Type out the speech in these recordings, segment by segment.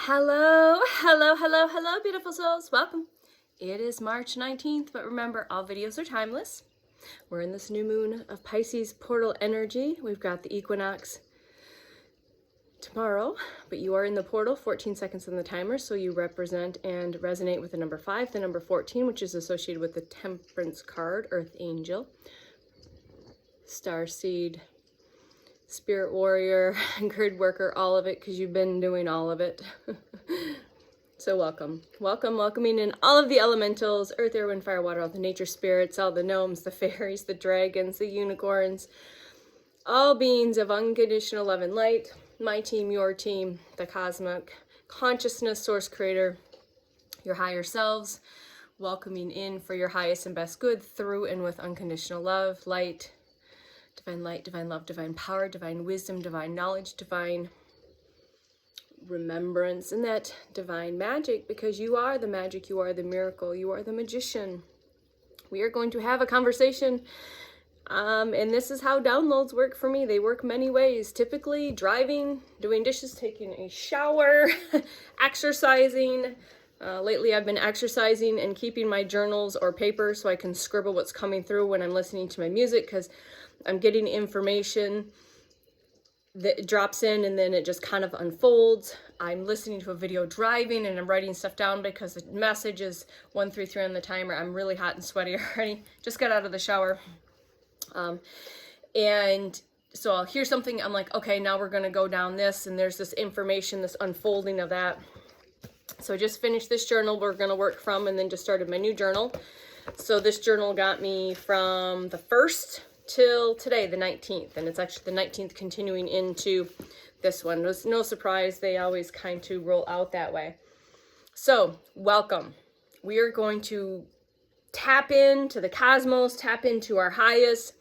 Hello, hello, hello, hello, beautiful souls. Welcome. It is March 19th, but remember, all videos are timeless. We're in this new moon of Pisces portal energy. We've got the equinox tomorrow, but you are in the portal, 14 seconds on the timer, so you represent and resonate with the number 5, the number 14, which is associated with the Temperance card, Earth Angel, Starseed, Spirit Warrior, Grid Worker, all of it, because you've been doing all of it. So welcome. Welcoming in all of the elementals, earth, air, wind, fire, water, all the nature spirits, all the gnomes, the fairies, the dragons, the unicorns, all beings of unconditional love and light, my team, your team, the cosmic consciousness source creator, your higher selves, welcoming in for your highest and best good through and with unconditional love, light, divine love, divine power, divine wisdom, divine knowledge, divine remembrance, and that divine magic, because you are the magic, you are the miracle, you are the magician. We are going to have a conversation, and this is how downloads work for me. They work many ways, typically driving, doing dishes, taking a shower, exercising. Lately I've been exercising and keeping my journals or paper so I can scribble what's coming through when I'm listening to my music, because I'm getting information that drops in and then it just kind of unfolds. I'm listening to a video driving and I'm writing stuff down because the message is 133 on the timer. I'm really hot and sweaty already. Just got out of the shower. And so I'll hear something. I'm like, okay, now we're going to go down this. And there's this information, this unfolding of that. So I just finished this journal we're going to work from, and then just started my new journal. So this journal got me from the 1st till today, the 19th, and it's actually the 19th continuing into this one. There's no surprise, they always kind of roll out that way. So welcome. We are going to tap into the cosmos, tap into our highest,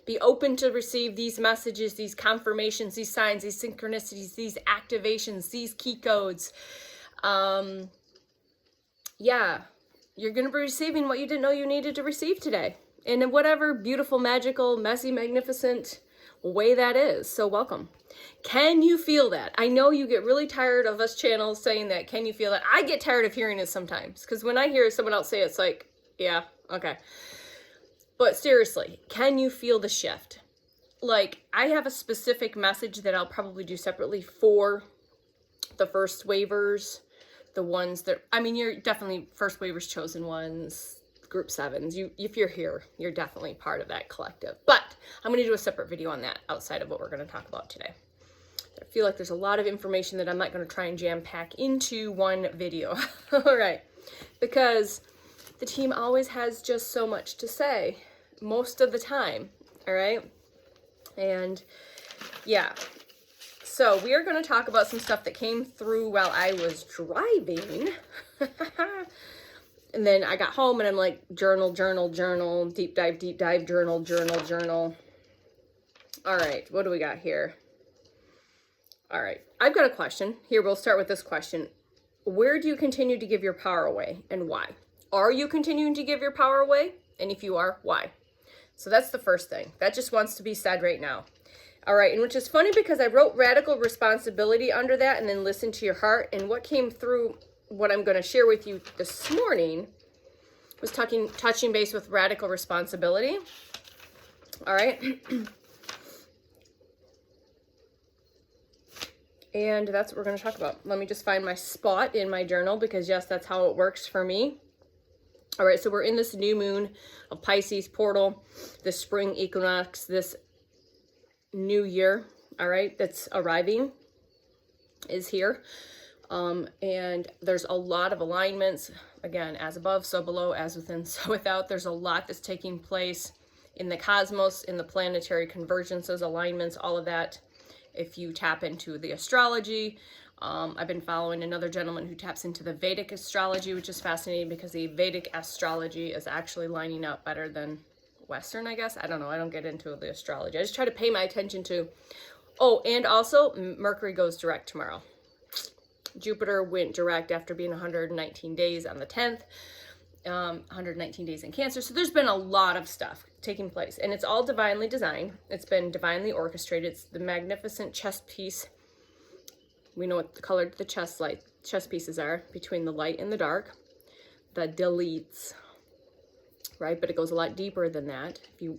be open to receive these messages, these confirmations, these signs, these synchronicities, these activations, these key codes. Yeah, you're going to be receiving what you didn't know you needed to receive today, and in whatever beautiful, magical, messy, magnificent way that is. So welcome. Can you feel that? I know you get really tired of us channels saying that. Can you feel that? I get tired of hearing it sometimes, because when I hear someone else say it, it's like, yeah, okay. But seriously, can you feel the shift? Like, I have a specific message that I'll probably do separately for the first waivers, the ones that, I mean, you're definitely first waivers, chosen ones, group 7s. If you're here, you're definitely part of that collective. But I'm going to do a separate video on that outside of what we're going to talk about today. I feel like there's a lot of information that I'm not going to try and jam pack into one video. All right. Because the team always has just so much to say most of the time. All right. And yeah. So we are going to talk about some stuff that came through while I was driving. And then I got home and I'm like, journal, deep dive, journal. All right, what do we got here? All right, I've got a question. Here, we'll start with this question. Where do you continue to give your power away, and why? Are you continuing to give your power away? And if you are, why? So that's the first thing. That just wants to be said right now. All right, and which is funny because I wrote radical responsibility under that and then listen to your heart. And what came through, what I'm going to share with you this morning, was touching base with radical responsibility. All right. And that's what we're going to talk about. Let me just find my spot in my journal, because yes, that's how it works for me. All right, so we're in this new moon of Pisces portal, this spring equinox, this new year, all right, that's arriving, is here. And there's a lot of alignments, again, as above, so below, as within, so without. There's a lot that's taking place in the cosmos, in the planetary convergences, alignments, all of that. If you tap into the astrology, I've been following another gentleman who taps into the Vedic astrology, which is fascinating because the Vedic astrology is actually lining up better than Western, I guess. I don't know. I don't get into the astrology. I just try to pay my attention to, oh, and also Mercury goes direct tomorrow. Jupiter went direct after being 119 days on the 10th, 119 days in Cancer. So there's been a lot of stuff taking place, and it's all divinely designed. It's been divinely orchestrated. It's the magnificent chess piece We know what the color the chess pieces are between the light and the dark. The deletes, right? But it goes a lot deeper than that. If you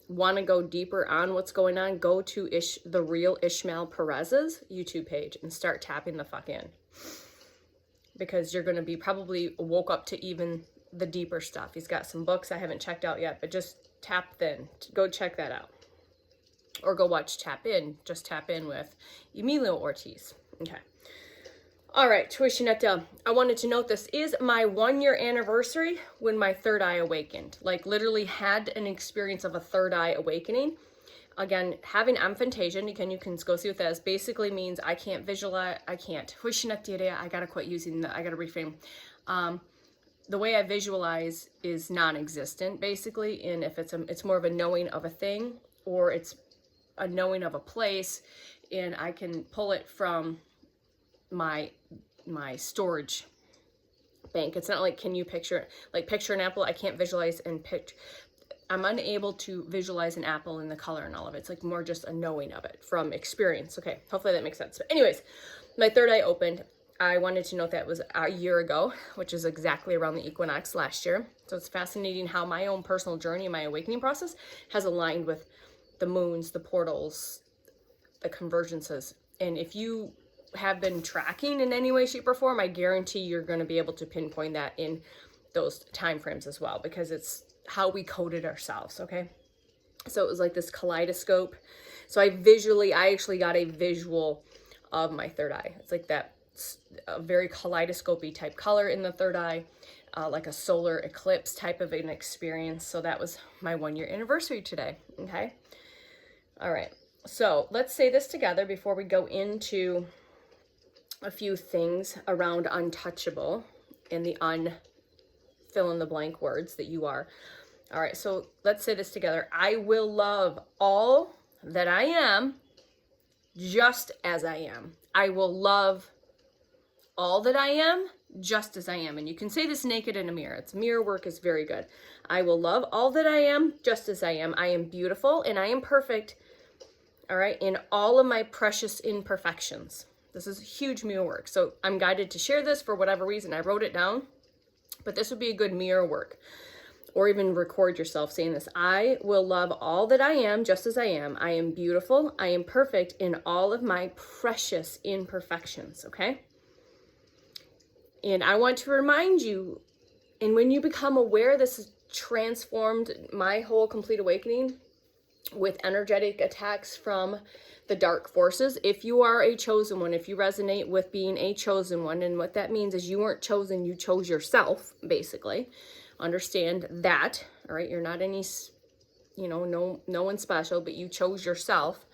want to go deeper on what's going on, go to the real Ishmael Perez's YouTube page and start tapping the fuck in. Because you're going to be probably woke up to even the deeper stuff. He's got some books I haven't checked out yet, but just tap in. Go check that out. Or go watch Tap In. Just Tap In with Emilio Ortiz. Okay. All right, Tuitionetta, I wanted to note this is my 1-year anniversary when my third eye awakened. Like literally had an experience of a third eye awakening. Again, having aphantasia, again, you can go see what that is, basically means I can't visualize, I gotta quit using I gotta reframe. The way I visualize is non-existent, basically, and if it's more of a knowing of a thing, or it's a knowing of a place, and I can pull it from my storage bank. It's not like, can you picture it? Like picture an apple, I can't visualize and picture. I'm unable to visualize an apple and the color and all of it. It's like more just a knowing of it from experience. Okay, hopefully that makes sense. But anyways, my third eye opened. I wanted to note that was a year ago, which is exactly around the equinox last year. So it's fascinating how my own personal journey and my awakening process has aligned with the moons, the portals, the convergences. And if you have been tracking in any way, shape, or form, I guarantee you're going to be able to pinpoint that in those time frames as well, because it's how we coded ourselves. Okay, so it was like this kaleidoscope. So I actually got a visual of my third eye. It's like that a very kaleidoscopy type color in the third eye, like a solar eclipse type of an experience. So that was my 1-year anniversary today. Okay, all right, so let's say this together before we go into a few things around untouchable and the fill in the blank words that you are. All right, so let's say this together. I will love all that I am just as I am. I will love all that I am just as I am. And you can say this naked in a mirror. It's mirror work is very good. I will love all that I am just as I am. I am beautiful and I am perfect. All right, in all of my precious imperfections. This is huge mirror work. So I'm guided to share this for whatever reason. I wrote it down, but this would be a good mirror work. Or even record yourself saying this. I will love all that I am just as I am. I am beautiful. I am perfect in all of my precious imperfections, okay? And I want to remind you, and when you become aware, this has transformed my whole complete awakening with energetic attacks from the dark forces. If you are a chosen one, if you resonate with being a chosen one, and what that means is you weren't chosen, you chose yourself, basically. Understand that, all right? You're not any, no one special, but you chose yourself.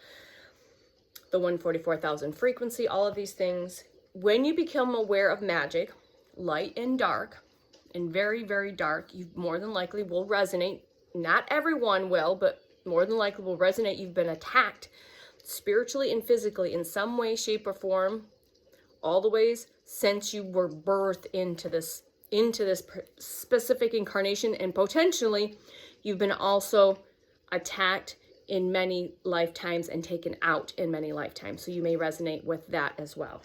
The 144,000 frequency, all of these things. When you become aware of magic, light and dark, and very, very dark, you more than likely will resonate. Not everyone will, but more than likely will resonate. You've been attacked spiritually and physically in some way, shape, or form, all the ways since you were birthed into this specific incarnation, and potentially you've been also attacked in many lifetimes and taken out in many lifetimes. So you may resonate with that as well.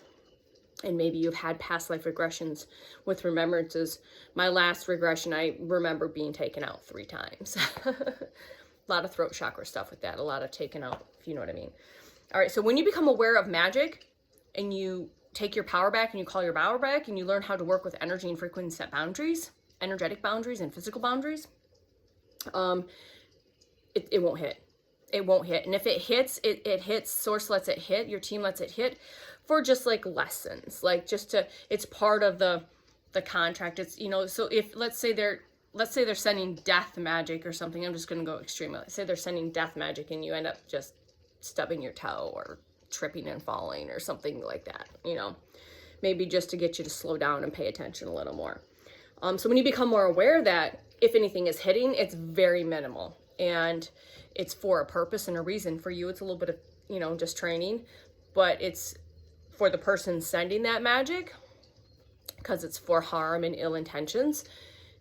And maybe you've had past life regressions with remembrances. My last regression, I remember being taken out 3 times. A lot of throat chakra stuff with that, a lot of taken out, if you know what I mean. All right, so when you become aware of magic and you take your power back and you call your power back and you learn how to work with energy and frequency set boundaries, energetic boundaries and physical boundaries, it won't hit. It won't hit. And if it hits, it hits, source lets it hit, your team lets it hit for just like lessons, like just to, it's part of the contract. It's, so if let's say they're sending death magic or something, I'm just going to go extreme. Let's say they're sending death magic and you end up just stubbing your toe or tripping and falling or something like that, maybe just to get you to slow down and pay attention a little more. So when you become more aware that if anything is hitting, it's very minimal and it's for a purpose and a reason. For you, it's a little bit of, just training, but it's for the person sending that magic because it's for harm and ill intentions.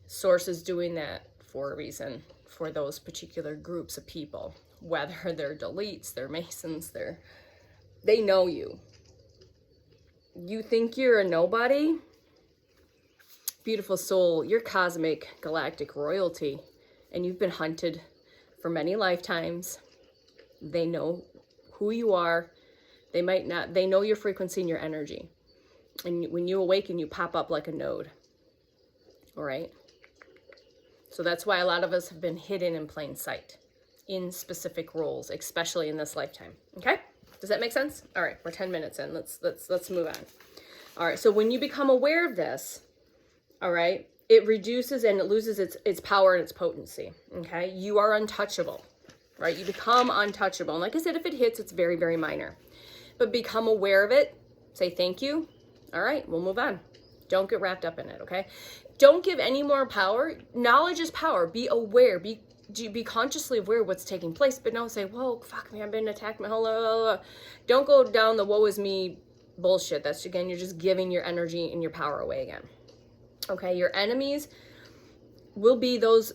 Source is doing that for a reason for those particular groups of people, whether they're deletes, they're masons, they know you. You think you're a nobody? Beautiful soul, you're cosmic galactic royalty, and you've been hunted for many lifetimes. They know who you are. They know your frequency and your energy. And when you awaken, you pop up like a node. All right? So that's why a lot of us have been hidden in plain sight in specific roles, especially in this lifetime. Okay? Does that make sense? All right, we're 10 minutes in. Let's move on. All right, so when you become aware of this, all right, it reduces and it loses its power and its potency. Okay? You are untouchable. Right? You become untouchable. And like I said, if it hits, it's very, very minor. But become aware of it. Say thank you. All right, we'll move on. Don't get wrapped up in it, okay? Don't give any more power. Knowledge is power. Be aware. Be consciously aware of what's taking place, but don't say, whoa, fuck me, I've been attacked. Don't go down the woe is me bullshit. That's, again, you're just giving your energy and your power away again. Okay, your enemies will be those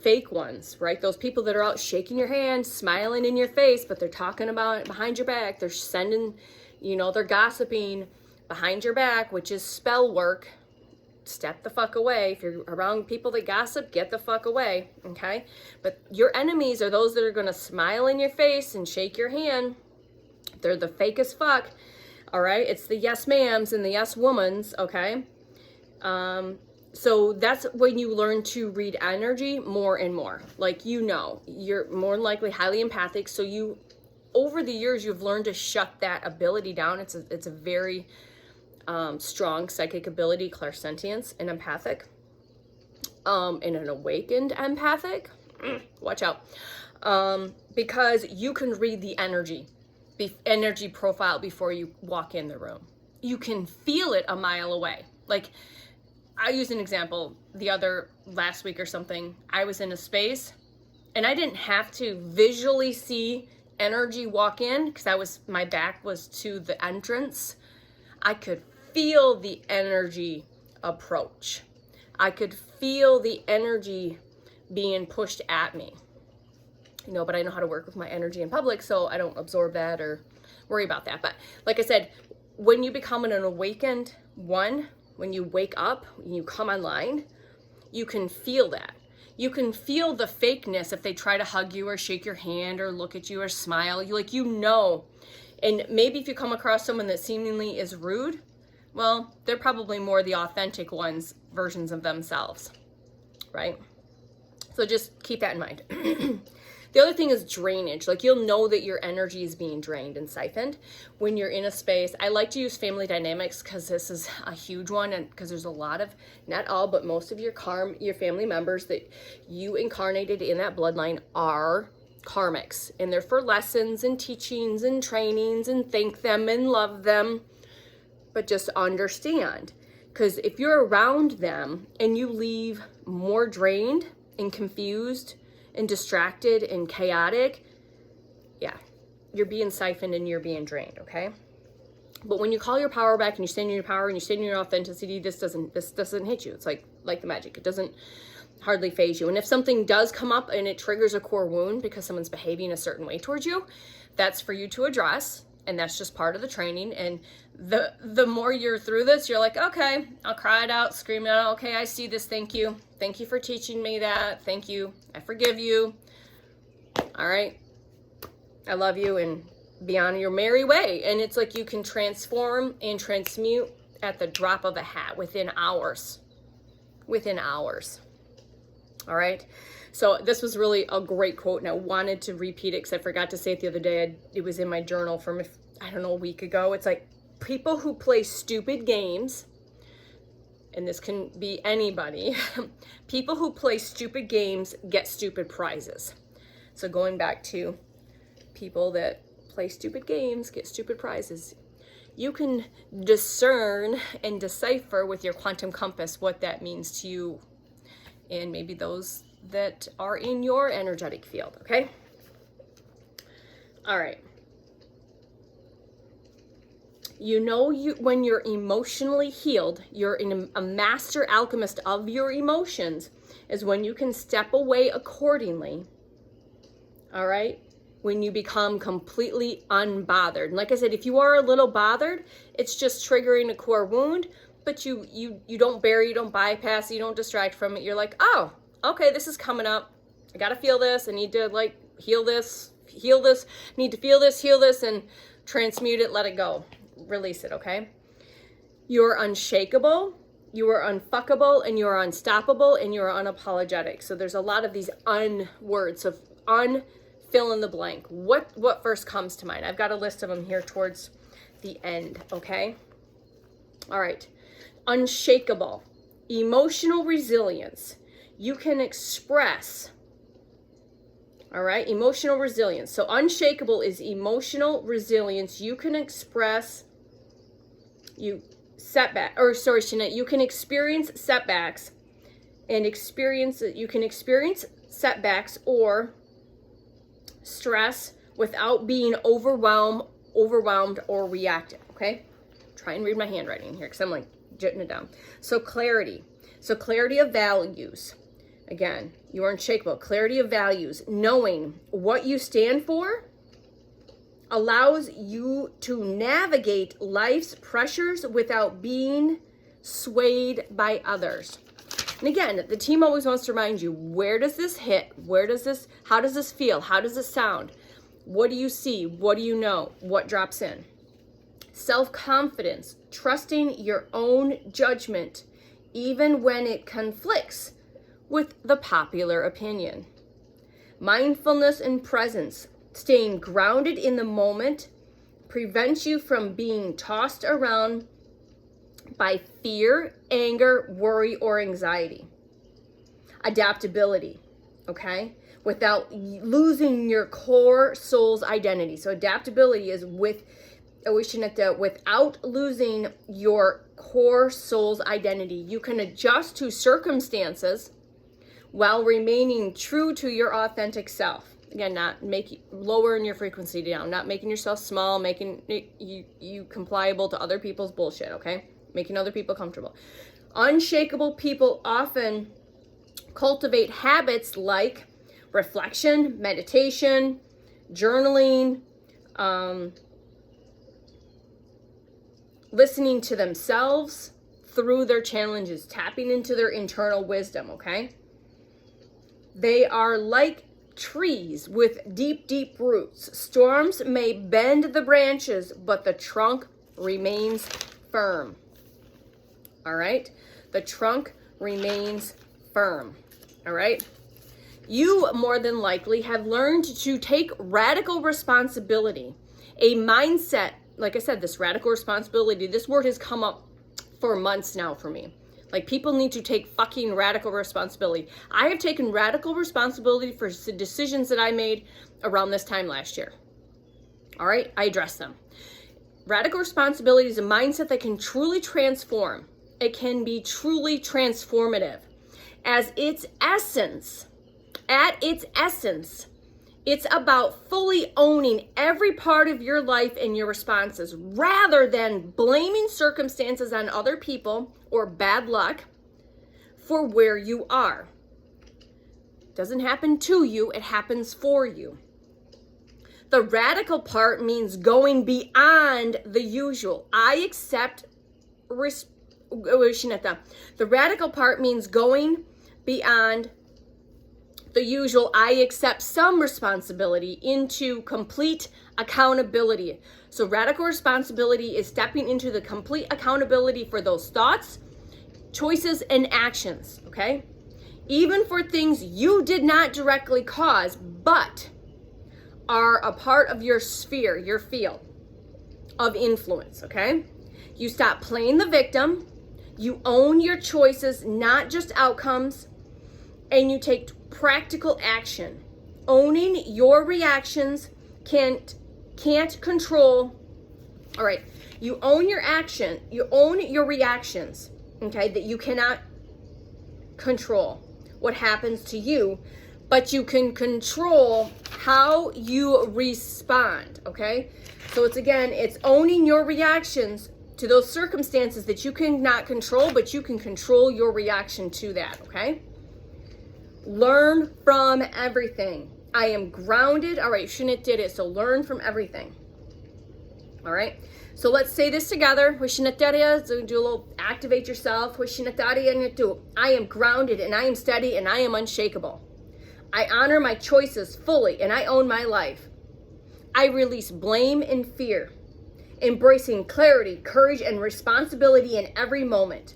fake ones, right? Those people that are out shaking your hand, smiling in your face, but they're talking about it behind your back. They're sending, they're gossiping behind your back, which is spell work. Step the fuck away. If you're around people that gossip, get the fuck away, okay? But your enemies are those that are going to smile in your face and shake your hand. They're the fake as fuck, all right? It's the yes ma'ams and the yes womans, okay? So that's when you learn to read energy more and more. Like, you're more than likely highly empathic. So over the years, you've learned to shut that ability down. It's a very strong psychic ability, clairsentience and empathic, and an awakened empathic. Watch out. Because you can read the energy profile before you walk in the room. You can feel it a mile away. Like, I used an example last week or something. I was in a space and I didn't have to visually see energy walk in because my back was to the entrance. I could feel the energy approach. I could feel the energy being pushed at me. But I know how to work with my energy in public, so I don't absorb that or worry about that. But like I said, when you become an awakened one, when you wake up, when you come online, you can feel that. You can feel the fakeness if they try to hug you or shake your hand or look at you or smile. And maybe if you come across someone that seemingly is rude, well, they're probably more the authentic versions of themselves, right? So just keep that in mind. The other thing is drainage. Like, you'll know that your energy is being drained and siphoned when you're in a space. I like to use family dynamics because this is a huge one, and because there's a lot of, not all, but most of your family members that you incarnated in that bloodline are karmics, and they're for lessons and teachings and trainings, and thank them and love them. But just understand, because if you're around them and you leave more drained and confused and distracted and chaotic, yeah, you're being siphoned and you're being drained, okay? But when you call your power back and you stand in your power and you stand in your authenticity, this doesn't hit you. It's like the magic. It doesn't hardly phase you. And if something does come up and it triggers a core wound because someone's behaving a certain way towards you, that's for you to address, and that's just part of the training. And the more you're through this, you're like, okay, I'll cry it out, scream it out. Okay, I see this. Thank you. Thank you for teaching me that. Thank you. I forgive you. All right. I love you, and be on your merry way. And it's like you can transform and transmute at the drop of a hat within hours. Within hours. All right. So this was really a great quote, and I wanted to repeat it because I forgot to say it the other day. It was in my journal from, a week ago. It's like, people who play stupid games, and this can be anybody, people who play stupid games get stupid prizes. So going back to people that play stupid games get stupid prizes. You can discern and decipher with your quantum compass what that means to you and maybe those that are in your energetic field, okay? All right. When you're emotionally healed, you're a master alchemist of your emotions, is when you can step away accordingly, all right, when you become completely unbothered. And like I said, if you are a little bothered, it's just triggering a core wound, but you don't bury, you don't bypass, you don't distract from it. You're like, oh, okay, this is coming up. I gotta feel this. I need to like heal this, need to feel this, heal this, and transmute it, let it go, release it, okay? You're unshakable, you are unfuckable, and you are unstoppable, and you are unapologetic. So there's a lot of these words of fill in the blank. What first comes to mind? I've got a list of them here towards the end, okay? All right. Unshakable, emotional resilience. You can express, all right, emotional resilience. So unshakable is emotional resilience. You can express, you can experience setbacks and you can experience setbacks or stress without being overwhelmed or reactive, okay? Try and read my handwriting here because I'm like jotting it down. So clarity of values. Again, you are unshakable. Clarity of values, knowing what you stand for allows you to navigate life's pressures without being swayed by others. And again, the team always wants to remind you, where does this hit? How does this feel? How does it sound? What do you see? What do you know? What drops in? Self-confidence, trusting your own judgment, even when it conflicts with the popular opinion. Mindfulness and presence, staying grounded in the moment, prevents you from being tossed around by fear, anger, worry, or anxiety. Adaptability, okay? Without losing your core soul's identity. So adaptability is without losing your core soul's identity. You can adjust to circumstances while remaining true to your authentic self. Again, not lowering your frequency down, not making yourself small, making you compliable to other people's bullshit, okay? Making other people comfortable. Unshakable people often cultivate habits like reflection, meditation, journaling, listening to themselves through their challenges, tapping into their internal wisdom, okay? They are like trees with deep, deep roots. Storms may bend the branches, but the trunk remains firm. All right? The trunk remains firm. All right? You more than likely have learned to take radical responsibility. A mindset, like I said, this radical responsibility, this word has come up for months now for me. Like, people need to take fucking radical responsibility. I have taken radical responsibility for decisions that I made around this time last year. All right? I address them. Radical responsibility is a mindset that can truly transform. It can be truly transformative. At its essence, it's about fully owning every part of your life and your responses rather than blaming circumstances on other people or bad luck for where you are. It doesn't happen to you, it happens for you. The radical part means going beyond the usual. The radical part means going beyond the usual. I accept some responsibility into complete accountability. So radical responsibility is stepping into the complete accountability for those thoughts, choices, and actions, okay? Even for things you did not directly cause, but are a part of your sphere, your field of influence, okay? You stop playing the victim, you own your choices, not just outcomes, and you take practical action. Owning your reactions can't control. All right, you own your reactions, okay, that you cannot control what happens to you, but you can control how you respond, okay? So it's owning your reactions to those circumstances that you cannot control, but you can control your reaction to that, okay? Learn from everything. I am grounded. All right, shouldn't did it. So learn from everything. All right. So let's say this together. So do a little activate yourself. I am grounded and I am steady and I am unshakable. I honor my choices fully and I own my life. I release blame and fear, embracing clarity, courage, and responsibility in every moment.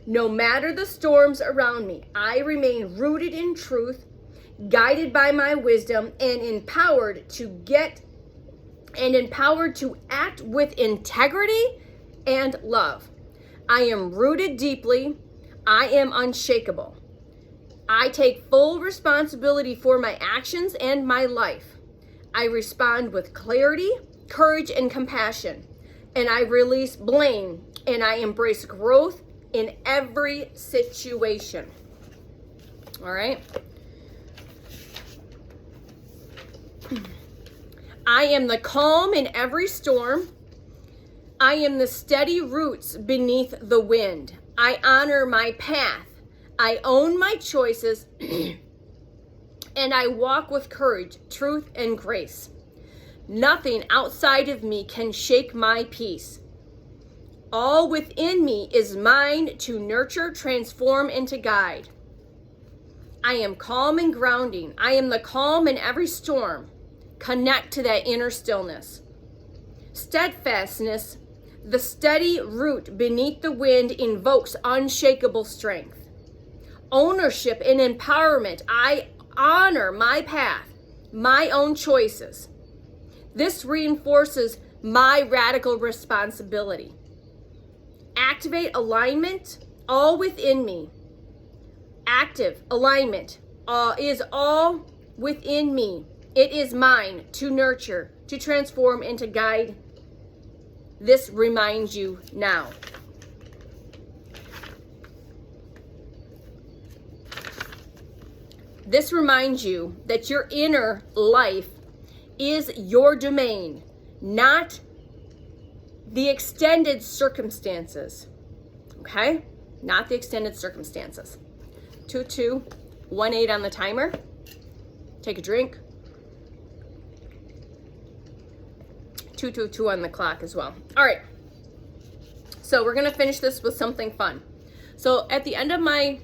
No matter the storms around me, I remain rooted in truth, guided by my wisdom, and empowered to act with integrity and love. I am rooted deeply. I am unshakable. I take full responsibility for my actions and my life. I respond with clarity, courage, and compassion. And I release blame and I embrace growth in every situation. All right. I am the calm in every storm. I am the steady roots beneath the wind. I honor my path. I own my choices. And I walk with courage, truth, and grace. Nothing outside of me can shake my peace. All within me is mine to nurture, transform, and to guide. I am calm and grounding. I am the calm in every storm. Connect to that inner stillness. Steadfastness, the steady root beneath the wind, invokes unshakable strength. Ownership and empowerment. I honor my path, my own choices. This reinforces my radical responsibility. Activate alignment, all within me. Active alignment is all within me. It is mine to nurture, to transform, and to guide. This reminds you now. This reminds you that your inner life is your domain, not the extended circumstances. Okay? Not the extended circumstances. 2218 on the timer. Take a drink. 222 on the clock as well. All right. So we're going to finish this with something fun. So at the end of my,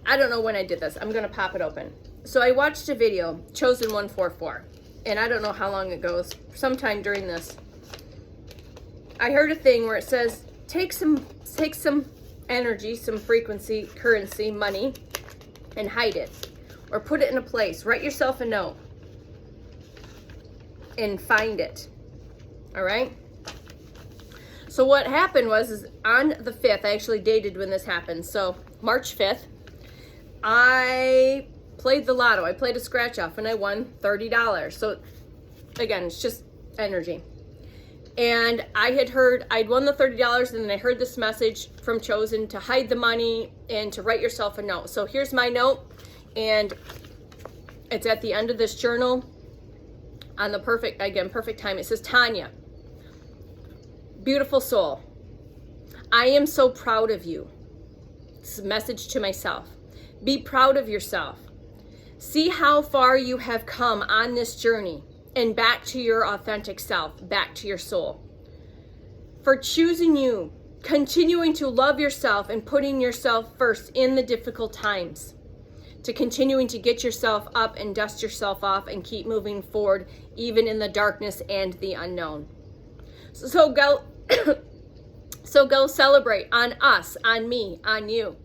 I don't know when I did this. I'm going to pop it open. So I watched a video, Chosen 144, and I don't know how long it goes. Sometime during this, I heard a thing where it says, take some energy, some frequency, currency, money, and hide it. Or put it in a place. Write yourself a note. And find it. All right? So what happened was on the 5th, I actually dated when this happened. So March 5th, I played the lotto. I played a scratch off and I won $30. So again, it's just energy. And I'd won the $30 and then I heard this message from Chosen to hide the money and to write yourself a note. So here's my note, and it's at the end of this journal on the perfect time. It says, Tanya, beautiful soul, I am so proud of you. This is a message to myself. Be proud of yourself. See how far you have come on this journey and back to your authentic self, back to your soul. For choosing you, continuing to love yourself and putting yourself first in the difficult times. To continuing to get yourself up and dust yourself off and keep moving forward, even in the darkness and the unknown. So go celebrate on us, on me, on you.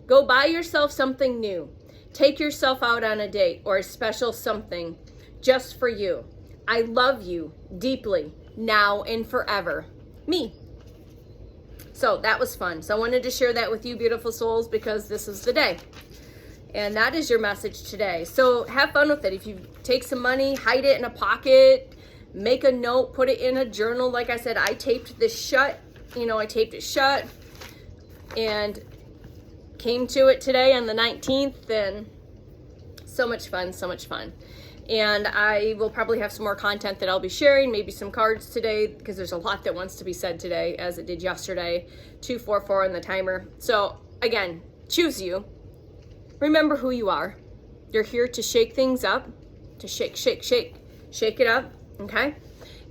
Go buy yourself something new. Take yourself out on a date or a special something just for you. I love you deeply, now and forever. Me. So that was fun. So I wanted to share that with you, beautiful souls, because this is the day. And that is your message today. So have fun with it. If you take some money, hide it in a pocket, make a note, put it in a journal. Like I said, I taped this shut. I taped it shut and came to it today on the 19th. And so much fun, so much fun. And I will probably have some more content that I'll be sharing, maybe some cards today, because there's a lot that wants to be said today, as it did yesterday. 244 on the timer. So again, choose you. Remember who you are. You're here to shake things up, to shake it up, okay?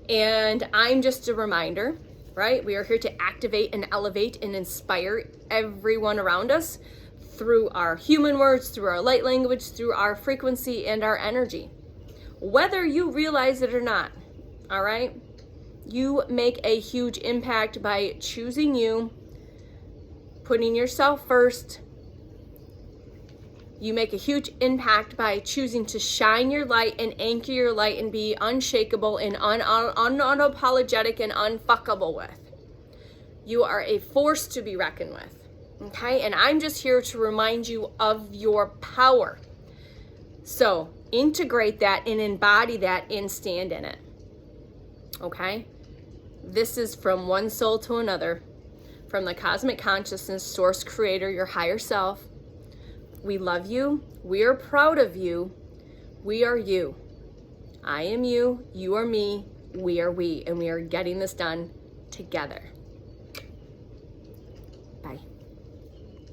And I'm just a reminder, right? We are here to activate and elevate and inspire everyone around us through our human words, through our light language, through our frequency and our energy. Whether you realize it or not, all right? You make a huge impact by choosing you, putting yourself first. You make a huge impact by choosing to shine your light and anchor your light and be unshakable and unapologetic and unfuckable with. You are a force to be reckoned with, okay? And I'm just here to remind you of your power. So integrate that and embody that and stand in it, okay? This is from one soul to another, from the cosmic consciousness, source creator, your higher self. We love you. We are proud of you. We are you. I am you. You are me. We are we. And we are getting this done together. Bye.